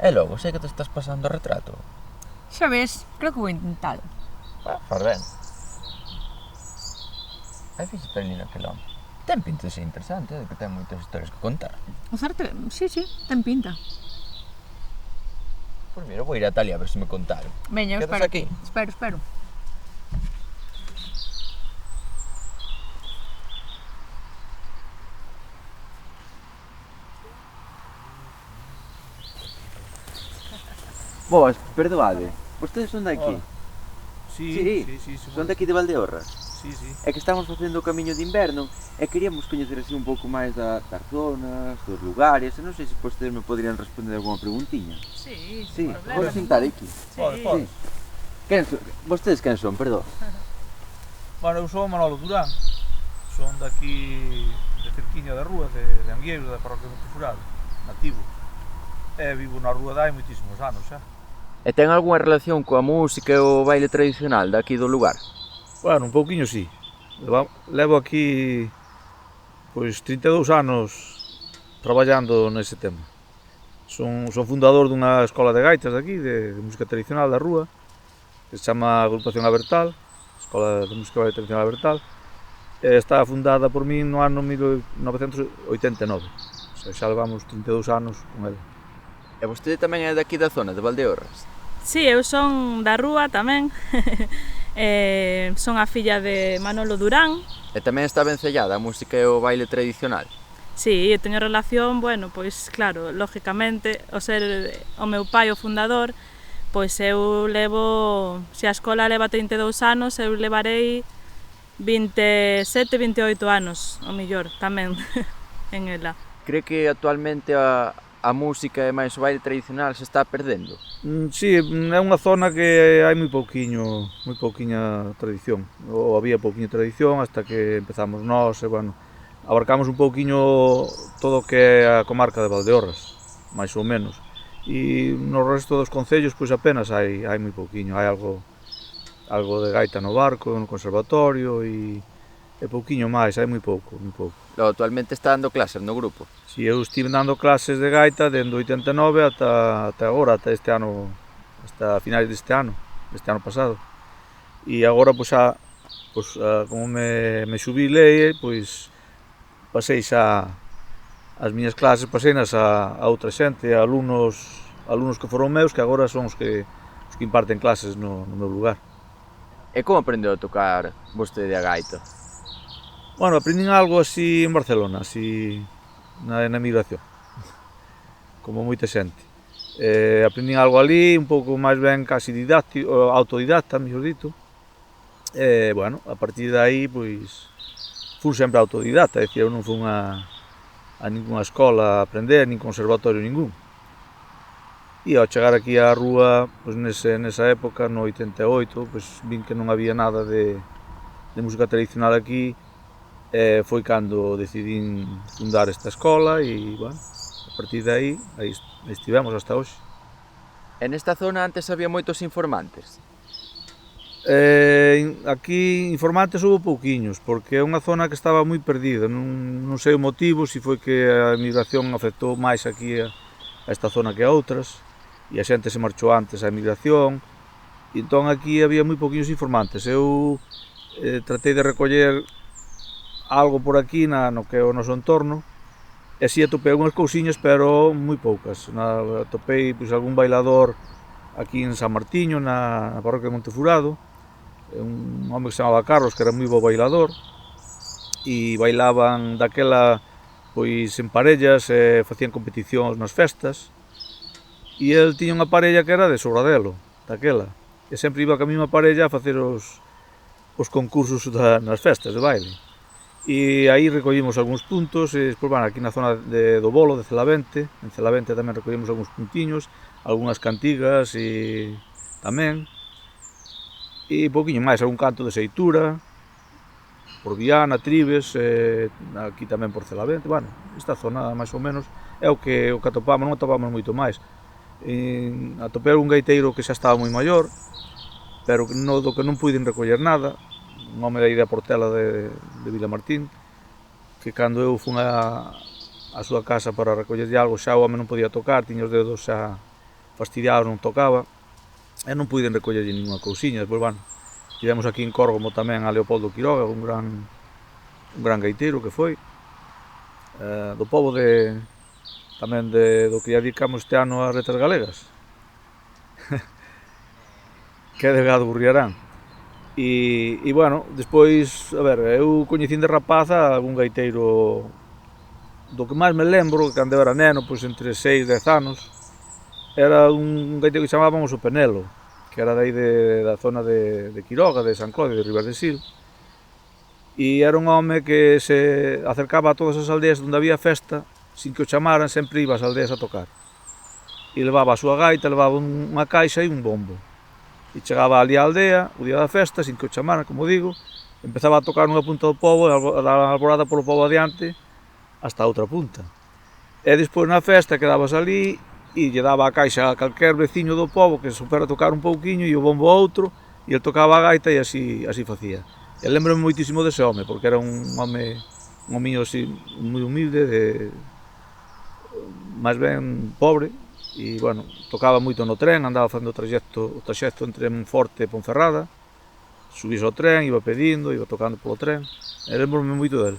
E logo, sei que te estás pasando o retrato. Xa ves, creo que vou intentalo. Faz ben. Aí fíxate ali naquele home. Ten pinta de ser interesante, de que ten moitas historias que contar. O certo, sí, ten pinta. Pois mira, vou ir ata ali a ver se me contaron. Veña, eu Quedas espero aquí? Espero. Boas, perdoade, vostedes son de aquí? Sí. Son de aquí de Valdeorras? Sí. É que estamos facendo o camiño de inverno e queríamos coñecer así un pouco máis das zonas, dos lugares, e non sei se vostedes me poderían responder alguna preguntiña. Sí, Sí, problema. podo sentar aquí? Pode. Vostedes quen son, perdón? Bueno, eu son Manolo Durán, son daqui de cerquiña da rúa, de Angueiro, da parroquia de Montefurado, nativo. E vivo na rúa dai moitísimos anos xa. E ten algunha relación coa música e o baile tradicional daqui do lugar? Bueno, un pouquiño sí. Levo aquí pois 32 anos traballando nese tema. Son fundador dunha escola de gaitas daqui, de música tradicional da rúa, que se chama Agrupación Abertal, Escola de Música Tradicional Abertal, e está fundada por min no ano 1989. O sea, xa levamos 32 anos con ele. E vostede tamén é daqui da zona, de Valdeorras? Sí, eu son da rúa tamén. Son a filla de Manolo Durán. E tamén está vencellada a música e o baile tradicional? Sí, eu teño relación, bueno, pois claro, lógicamente, o ser o meu pai o fundador, pois eu levo, se a escola leva 32 anos, eu levarei 27, 28 anos, o mellor, tamén, en ela. Cree que actualmente a música e máis o baile tradicional se está perdendo? Sí, é unha zona que hai moi pouquiña tradición, ou había pouquiña tradición hasta que empezamos nós e, bueno, abarcamos un pouquiño todo o que é a comarca de Valdeorras, máis ou menos, e no resto dos concellos pois apenas hai moi pouquiño, hai algo de gaita no barco, no conservatorio e pouquiño máis, hai moi pouco. Logo, actualmente está dando clases no grupo? Si, eu estive dando clases de gaita dende 89 ata agora, ata este ano, hasta finais deste ano pasado. E agora, pois, como me xubilei, pois, pasei xa as miñas clases, paseinas a outra xente, a alumnos que foron meus, que agora son os que imparten clases no meu lugar. E como aprendeu a tocar vostede a gaita? Bueno, aprendín algo así en Barcelona, así na emigración, como moita xente. Aprendín algo ali, un pouco máis ben casi autodidacta, mellor dito. Bueno, a partir de aí, pois, fun sempre autodidacta, é dicir, eu non fun a ninguna escola a aprender, nin conservatorio ningún. E ao chegar aquí á rúa, pois nesa época, no 88, pois vin que non había nada de música tradicional aquí, foi cando decidín fundar esta escola e, bueno, a partir de aí estivemos hasta hoxe. E nesta zona antes había moitos informantes? Aquí informantes houve pouquiños, porque é unha zona que estaba moi perdida, non sei o motivo, se foi que a emigración afectou máis aquí a esta zona que a outras, e a xente se marchou antes á emigración, e entón aquí había moi pouquiños informantes. Eu tratei de recoller algo por aquí no que é o noso entorno, e si atopei algunhas cousiñas, pero moi poucas. Atopei pois, algún bailador aquí en San Martiño, na parroquia de Montefurado, un home que se chamaba Carlos, que era moi bo bailador, e bailaban daquela pois en parellas, facían competicións nas festas, e el tiña unha parella que era de Sobradelo, daquela, e sempre iba ca mesma parella a facer os concursos nas festas de baile. E aí recollimos algúns puntos, e despois, bueno, aquí na zona do Bolo, de Celavente, en Celavente tamén recollimos algúns puntiños, algunhas cantigas e tamén, e pouquiño máis, algún canto de Seitura, por Viana, Tribes, aquí tamén por Celavente, bueno, esta zona máis ou menos é o que atopamos, non atopamos moito máis. Atopei un gaiteiro que xa estaba moi maior, pero do que non puiden recoller nada, un home aí da Portela de Vilamartín, que cando eu fun a súa casa para recollerlle algo, xa o home non podía tocar, tiña os dedos xa fastidiado, non tocaba, e non puiden recoller ninguna cousiña. Despois, bueno, tivemos aquí en Córgomo tamén a Leopoldo Quiroga, un gran gaiteiro que foi, do pobo tamén do que dedicamos este ano as Retas Galegas, que é de Gado Gurriarán. E bueno, despois, a ver, eu coñecín de rapaza algún gaiteiro do que máis me lembro, que cando eu era neno, pois entre 6 e 10 anos, era un gaiteiro que chamábamos o Penelo, que era dai da zona de Quiroga, de San Clodio, de Ribas de Sil, e era un home que se acercaba a todas as aldeas onde había festa, sin que o chamaran, sempre iba ás aldeas a tocar. E levaba a súa gaita, levaba unha caixa e un bombo. E chegaba ali á aldea, o día da festa, sin que o chamaran, como digo, empezaba a tocar nunha punta do pobo, a dar a alborada polo pobo adiante, hasta a outra punta. E despois na festa quedabas ali e lle daba a caixa a calquer veciño do pobo que supera tocar un pouquiño e o bombo a outro, e el tocaba a gaita e así facía. E lembro-me moitísimo dese home, porque era un homiño así, moi humilde, máis ben pobre, e, bueno, tocaba moito no tren, andaba facendo o traxecto entre Monforte e Ponferrada, subís ao tren, iba pedindo, iba tocando polo tren, e lembro-me moito dele.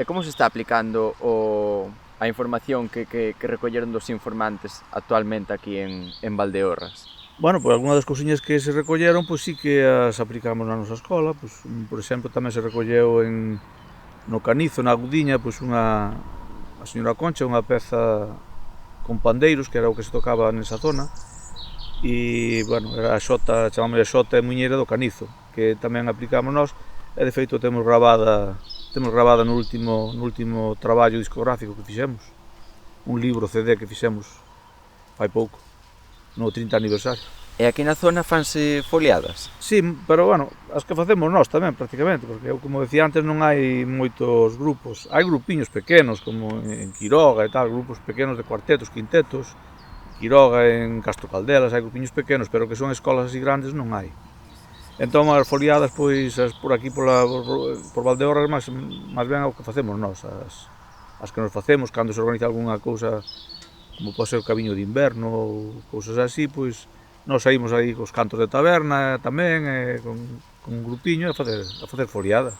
E como se está aplicando a información que recolleron dos informantes actualmente aquí en Valdeorras? Bueno, pois algunhas das cousiñas que se recolleron, pois sí que as aplicamos na nosa escola, pois, por exemplo, tamén se recolleu no Canizo, na Agudiña, pois a señora Concha, unha peza con pandeiros, que era o que se tocaba nesa zona, e, bueno, era a xota, chamamos a xota e muñeira do Canizo, que tamén aplicamos nós, e de feito temos grabada no último traballo discográfico que fixemos, un libro CD que fixemos fai pouco, no 30 aniversario. E aquí na zona fanse foliadas? Sí, pero, bueno, as que facemos nós tamén, prácticamente, porque eu, como decía antes, non hai moitos grupos. Hai grupiños pequenos, como en Quiroga e tal, grupos pequenos de cuartetos, quintetos. Quiroga, en Castro Caldelas, hai grupiños pequenos, pero que son escolas así grandes non hai. Entón, as foliadas, pois, por aquí, por Valdeorras, máis ben o que facemos nós, as que nos facemos, cando se organiza algunha cousa, como pode ser o Camiño de Inverno ou cousas así, pois, nós saímos aí cos cantos de taberna tamén, con un grupiño a facer foliada.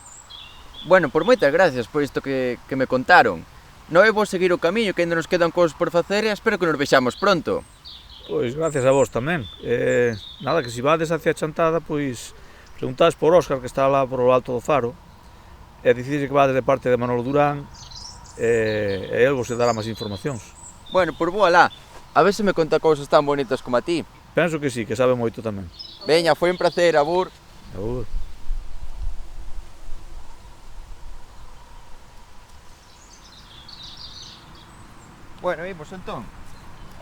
Bueno, por moitas gracias por isto que me contaron. Non vou seguir o camiño, que ainda nos quedan cousas por facer e espero que nos vexamos pronto. Pois gracias a vos tamén. Nada, que se vades hacia a Chantada, pois preguntades por Óscar, que está lá por o alto do faro, e dicides que vades de parte de Manolo Durán, e el vos dará máis informacións. Bueno, pois vou alá. A ver se me conta cousas tan bonitas como a ti. Penso que sí, que sabe moito tamén. Veña, foi un placer, abur. Abur. Bueno, imos entón.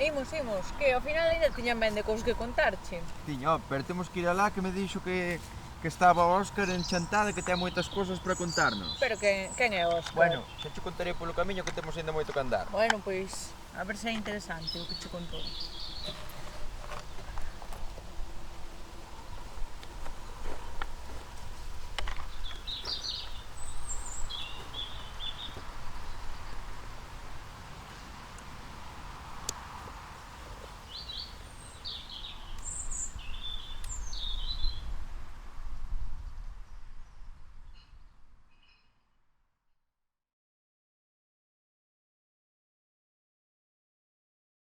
Imos, que ao final ainda tiñan ben de cousas que contarche. Tiño, pero temos que ir alá que me dixo que estaba Óscar en Chantada e que ten moitas cousas para contarnos. Pero quen é Óscar? Bueno, xa te contarei polo camiño que temos ainda moito que andar. Bueno, pois, a ver se é interesante o que che contou.